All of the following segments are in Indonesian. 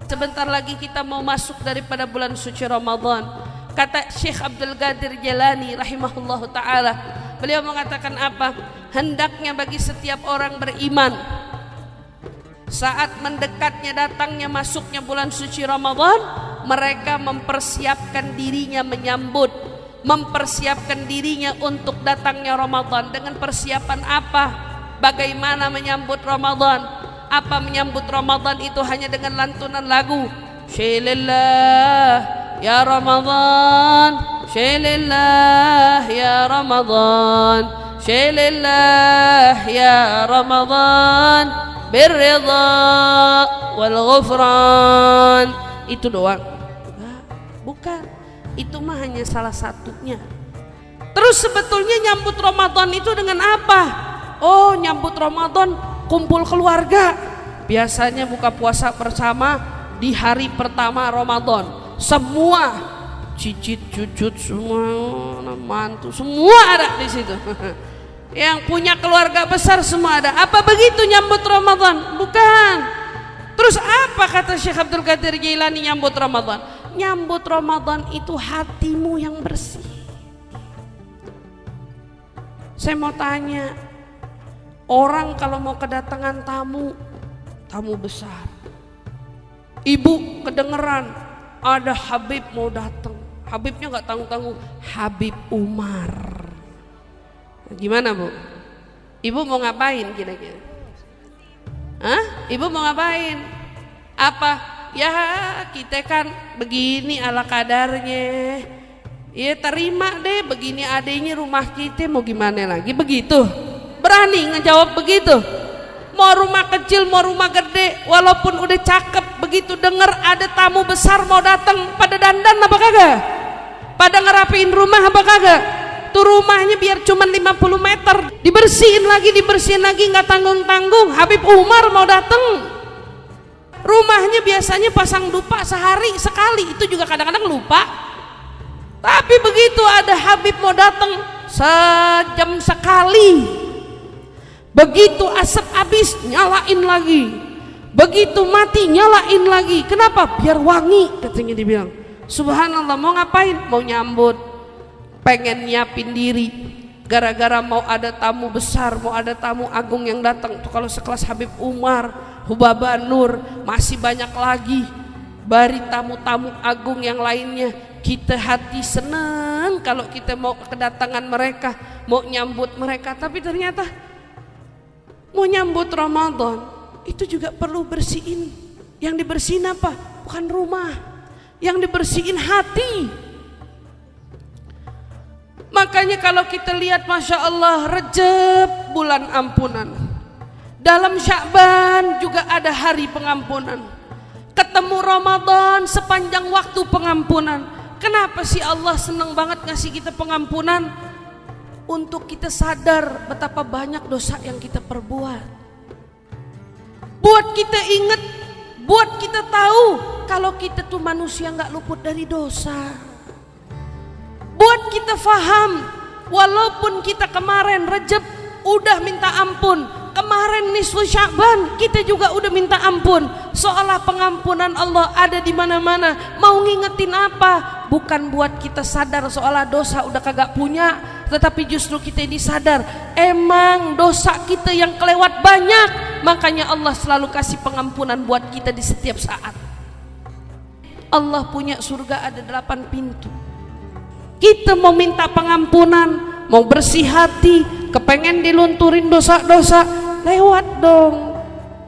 Sebentar lagi kita mau masuk daripada bulan suci Ramadan. Kata Syekh Abdul Qadir Jailani rahimahullahu ta'ala, beliau mengatakan apa? Hendaknya bagi setiap orang beriman saat mendekatnya datangnya masuknya bulan suci Ramadan, mereka mempersiapkan dirinya menyambut, mempersiapkan dirinya untuk datangnya Ramadan. Dengan persiapan apa? Bagaimana menyambut Ramadan? Apa menyambut Ramadan itu hanya dengan lantunan lagu Syailillah ya Ramadan, Syailillah ya Ramadan, Syailillah ya Ramadan, birridha wal ghufran. Itu doang? Bukan. Itu mah hanya salah satunya. Terus sebetulnya nyambut Ramadan itu dengan apa? Oh, nyambut Ramadan kumpul keluarga. Biasanya buka puasa bersama di hari pertama Ramadan. Semua cicit cucut semua, mantu semua ada di situ. Yang punya keluarga besar semua ada. Apa begitu nyambut Ramadan? Bukan. Terus apa kata Syekh Abdul Qadir Jailani nyambut Ramadan? Nyambut Ramadan itu hatimu yang bersih. Saya mau tanya, orang kalau mau kedatangan tamu besar, ibu kedengeran ada Habib mau datang, Habibnya nggak tanggung-tanggung, Habib Umar. Gimana Bu? Ibu mau ngapain kira-kira? Hah? Ibu mau ngapain? Apa? Ya kita kan begini ala kadarnya. Ya terima deh, begini adanya rumah kita, mau gimana lagi begitu? Berani ngejawab begitu? Mau rumah kecil, mau rumah gede, walaupun udah cakep, begitu denger ada tamu besar mau datang, pada dandan apa kagak? Pada ngerapiin rumah apa kagak? Tuh rumahnya biar cuma 50 meter, dibersihin lagi, nggak tanggung-tanggung. Habib Umar mau datang, rumahnya biasanya pasang dupa sehari sekali, itu juga kadang-kadang lupa. Tapi begitu ada Habib mau datang, sejam sekali. Begitu asap habis nyalain lagi, begitu mati nyalain lagi. Kenapa? Biar wangi, katanya dibilang. Subhanallah. Mau ngapain? Mau nyambut, pengen nyiapin diri. Gara-gara mau ada tamu besar, mau ada tamu agung yang datang. Tuh kalau sekelas Habib Umar, Hubaba Nur, masih banyak lagi bari tamu-tamu agung yang lainnya. Kita hati senang kalau kita mau kedatangan mereka, mau nyambut mereka. Tapi ternyata mau nyambut Ramadan itu juga perlu bersihin. Yang dibersihin apa? Bukan rumah, yang dibersihin hati. Makanya kalau kita lihat Masya Allah, Rejab bulan ampunan, dalam Sya'ban juga ada hari pengampunan, ketemu Ramadan sepanjang waktu pengampunan. Kenapa sih Allah senang banget ngasih kita pengampunan? Untuk kita sadar betapa banyak dosa yang kita perbuat, buat kita ingat, buat kita tahu kalau kita tuh manusia nggak luput dari dosa, buat kita faham walaupun kita kemarin Rejab udah minta ampun, kemarin nisfu Sya'ban kita juga udah minta ampun, seolah pengampunan Allah ada di mana-mana. Mau ngingetin apa? Bukan buat kita sadar seolah dosa udah kagak punya, tetapi justru kita ini sadar emang dosa kita yang kelewat banyak. Makanya Allah selalu kasih pengampunan buat kita di setiap saat. Allah punya surga ada 8 pintu. Kita mau minta pengampunan, mau bersih hati, kepengen dilunturin dosa-dosa, lewat dong.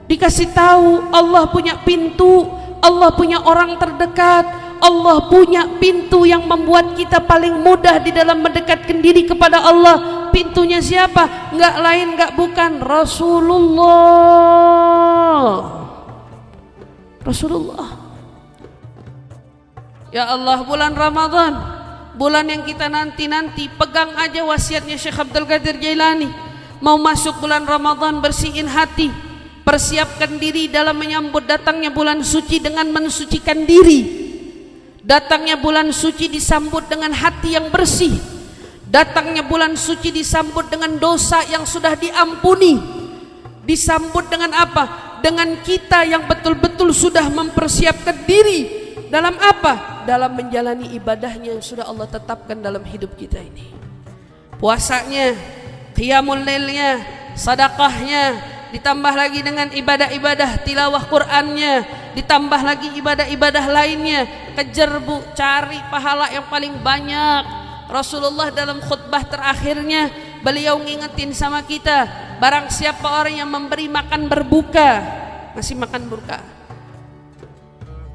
Dikasih tahu Allah punya pintu, Allah punya orang terdekat, Allah punya pintu yang membuat kita paling mudah di dalam mendekatkan diri kepada Allah. Pintunya siapa? Enggak lain, enggak bukan, Rasulullah. Ya Allah, bulan Ramadan, bulan yang kita nanti-nanti, pegang aja wasiatnya Syekh Abdul Qadir Jailani. Mau masuk bulan Ramadan, bersihin hati, persiapkan diri dalam menyambut datangnya bulan suci dengan mensucikan diri. Datangnya bulan suci disambut dengan hati yang bersih. Datangnya bulan suci disambut dengan dosa yang sudah diampuni. Disambut dengan apa? dengan kita yang betul-betul sudah mempersiapkan diri dalam apa? Dalam menjalani ibadahnya yang sudah Allah tetapkan dalam hidup kita ini. Puasanya, qiyamul lailnya, sedekahnya, ditambah lagi dengan ibadah-ibadah tilawah Qur'annya, ditambah lagi ibadah-ibadah lainnya. Kejar bu, cari pahala yang paling banyak. Rasulullah dalam khutbah terakhirnya beliau ngingetin sama kita, barang siapa orang yang memberi makan berbuka, ngasih makan berbuka.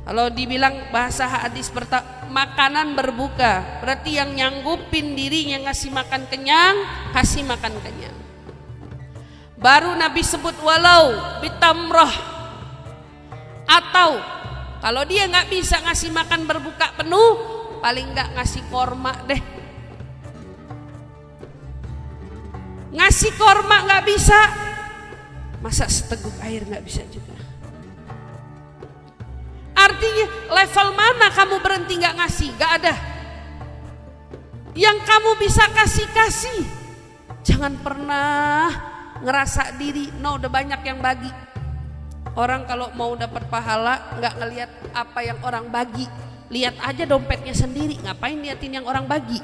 Kalau dibilang bahasa hadis makanan berbuka, berarti yang nyanggupin dirinya ngasih makan kenyang, kasih makan kenyang. Baru Nabi sebut walau bitamrah, atau kalau dia nggak bisa ngasih makan berbuka penuh, paling nggak ngasih korma deh. Ngasih korma nggak bisa, masa seteguk air nggak bisa juga. Artinya level mana kamu berhenti nggak ngasih? Nggak ada. Yang kamu bisa kasih. Jangan pernah ngerasa diri, no udah banyak yang bagi. Orang kalau mau dapat pahala nggak ngelihat apa yang orang bagi, lihat aja dompetnya sendiri. Ngapain liatin yang orang bagi?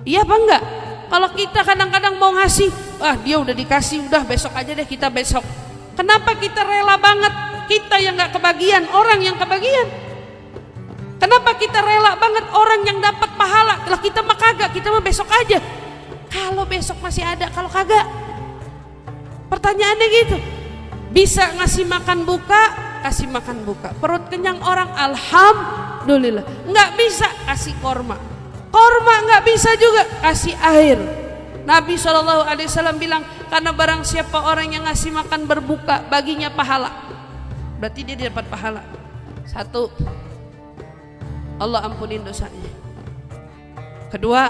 Iya apa enggak? Kalau kita kadang-kadang mau ngasih, dia udah dikasih, udah besok aja deh kita besok. Kenapa kita rela banget? Kita yang nggak kebagian, orang yang kebagian. Kenapa kita rela banget orang yang dapat pahala? Kalau kita mah kagak, kita mah besok aja. Kalau besok masih ada, kalau kagak. Pertanyaannya gitu. Bisa ngasih makan buka, kasih makan buka. Perut kenyang orang, alhamdulillah. Nggak bisa, kasih korma. Korma nggak bisa juga, kasih air. Nabi SAW bilang, karena barang siapa orang yang ngasih makan berbuka, baginya pahala. Berarti dia dapat pahala. Satu, Allah ampunin dosanya. Kedua,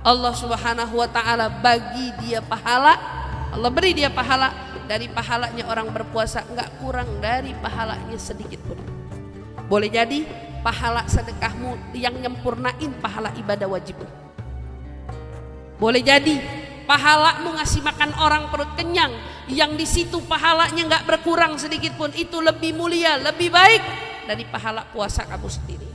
Allah Subhanahu wa ta'ala bagi dia pahala. Allah beri dia pahala. Dari pahalanya orang berpuasa nggak kurang dari pahalanya sedikit pun. Boleh jadi pahala sedekahmu yang nyempurnain pahala ibadah wajib. Boleh jadi pahalamu ngasih makan orang perut kenyang, yang di situ pahalanya nggak berkurang sedikit pun, itu lebih mulia, lebih baik dari pahala puasa kamu sendiri.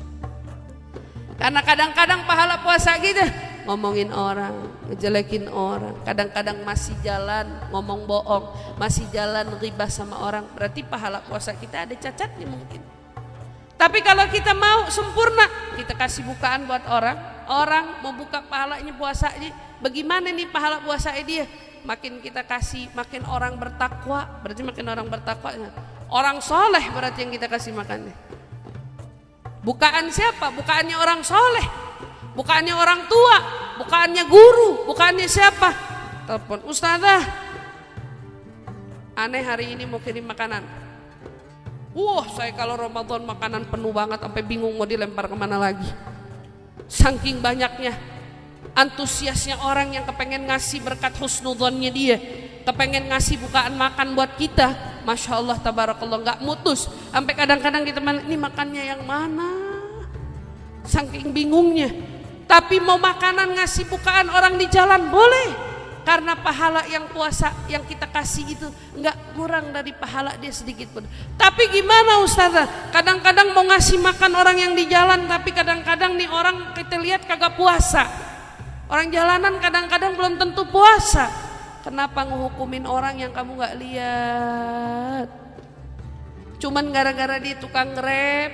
Karena kadang-kadang pahala puasa gitu ngomongin orang, ngejelekin orang, kadang-kadang masih jalan ngomong bohong, masih jalan ghibah sama orang, berarti pahala puasa kita ada cacatnya mungkin. Tapi kalau kita mau sempurna, kita kasih bukaan buat orang mau buka pahalanya puasanya, bagaimana nih pahala puasanya dia? Makin kita kasih, makin orang bertakwa, berarti makin orang bertakwa. Orang soleh berarti yang kita kasih makannya. Bukaan siapa? Bukaannya orang soleh, bukaannya orang tua, bukaannya guru, bukaannya siapa? Telepon, ustazah, aneh hari ini mau kirim makanan. Wah, saya kalau Ramadan makanan penuh banget sampai bingung mau dilempar kemana lagi. Saking banyaknya, antusiasnya orang yang kepengen ngasih berkat husnudzonnya dia, kepengen ngasih bukaan makan buat kita. Masya Allah, tabarakallah, nggak mutus. Sampai kadang-kadang kita ini makannya yang mana? Saking bingungnya. Tapi mau makanan ngasih bukaan orang di jalan boleh. Karena pahala yang puasa yang kita kasih itu nggak kurang dari pahala dia sedikit pun. Tapi gimana ustazah? Kadang-kadang mau ngasih makan orang yang di jalan, tapi kadang-kadang nih orang kita lihat kagak puasa. Orang jalanan kadang-kadang belum tentu puasa. Kenapa ngehukumin orang yang kamu nggak lihat? Cuman gara-gara dia tukang Grab,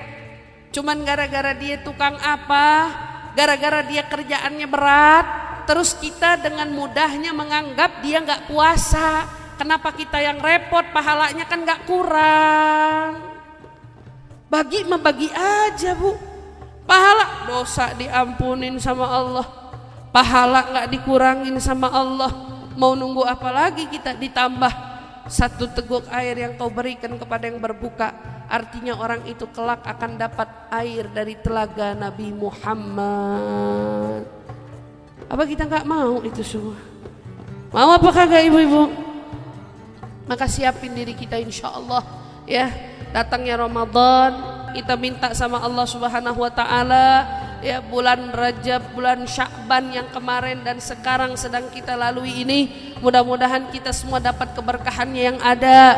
cuman gara-gara dia tukang apa? Gara-gara dia kerjaannya berat. Terus kita dengan mudahnya menganggap dia nggak puasa. Kenapa kita yang repot? Pahalanya kan nggak kurang. Bagi membagi aja bu. Pahala dosa diampunin sama Allah, pahala nggak dikurangin sama Allah. Mau nunggu apa lagi kita? Ditambah satu teguk air yang kau berikan kepada yang berbuka, artinya orang itu kelak akan dapat air dari telaga Nabi Muhammad. Apa kita nggak mau itu semua? Mau apa kagak ibu-ibu? Maka siapin diri kita insya Allah ya. Datangnya Ramadan, kita minta sama Allah Subhanahu wa ta'ala ya, bulan Rajab, bulan Sya'ban yang kemarin dan sekarang sedang kita lalui ini, mudah-mudahan kita semua dapat keberkahannya yang ada.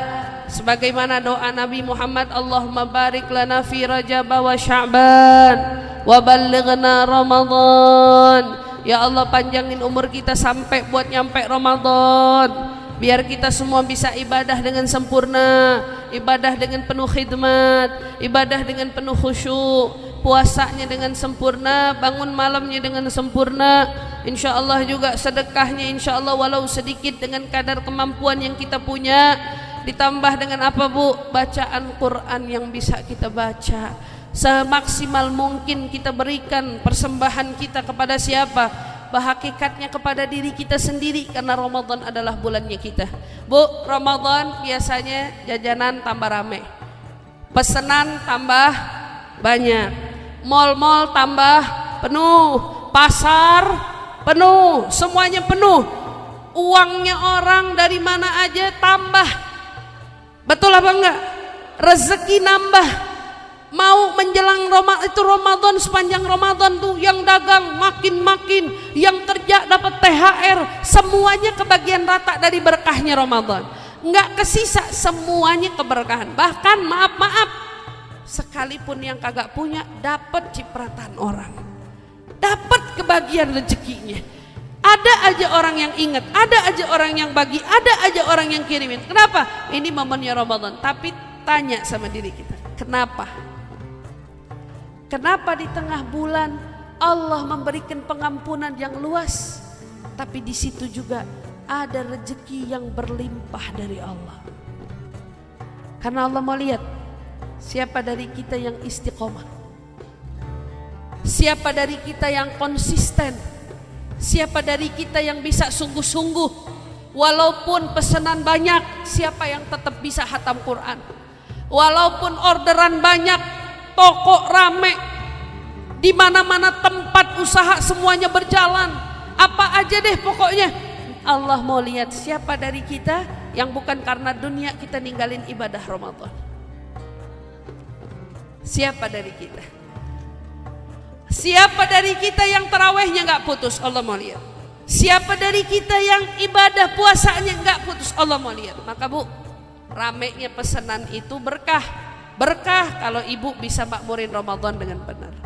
sebagaimana doa Nabi Muhammad, Allahumma barik lana fi Rajab wa Sya'ban wa ballighna Ramadan. Ya Allah, panjangin umur kita sampai buat nyampe Ramadan, biar kita semua bisa ibadah dengan sempurna, ibadah dengan penuh khidmat, ibadah dengan penuh khusyuk, puasanya dengan sempurna, bangun malamnya dengan sempurna. Insya Allah juga sedekahnya insya Allah walau sedikit dengan kadar kemampuan yang kita punya. Ditambah dengan apa Bu? Bacaan Quran yang bisa kita baca. Semaksimal mungkin kita berikan persembahan kita kepada siapa? Hakikatnya kepada diri kita sendiri, karena Ramadan adalah bulannya kita. Bu, Ramadan biasanya jajanan tambah rame, pesanan tambah banyak, mal-mal tambah penuh, pasar penuh, semuanya penuh, uangnya orang dari mana aja tambah. Betul apa enggak? Rezeki nambah. Mau menjelang Ramadan, sepanjang Ramadan tuh yang dagang makin, yang kerja dapat THR, semuanya kebagian rata dari berkahnya Ramadan. Enggak kesisa, semuanya keberkahan. Bahkan maaf, sekalipun yang kagak punya dapat cipratan orang, dapat kebagian rezekinya. Ada aja orang yang ingat, ada aja orang yang bagi, ada aja orang yang kirimin. Kenapa? Ini momennya Ramadan. Tapi tanya sama diri kita, kenapa? Kenapa di tengah bulan Allah memberikan pengampunan yang luas, tapi di situ juga ada rezeki yang berlimpah dari Allah? Karena Allah mau lihat siapa dari kita yang istiqomah, siapa dari kita yang konsisten, siapa dari kita yang bisa sungguh-sungguh walaupun pesanan banyak, siapa yang tetap bisa khatam Quran, walaupun orderan banyak, toko rame, di mana-mana tempat usaha semuanya berjalan, apa aja deh pokoknya. Allah mau lihat siapa dari kita yang bukan karena dunia kita ninggalin ibadah Ramadan. Siapa dari kita? Siapa dari kita yang tarawehnya nggak putus? Allah mau lihat. Siapa dari kita yang ibadah puasanya nggak putus? Allah mau lihat. Maka Bu, ramenya pesanan itu berkah. Berkah kalau ibu bisa makmurin Ramadan dengan benar.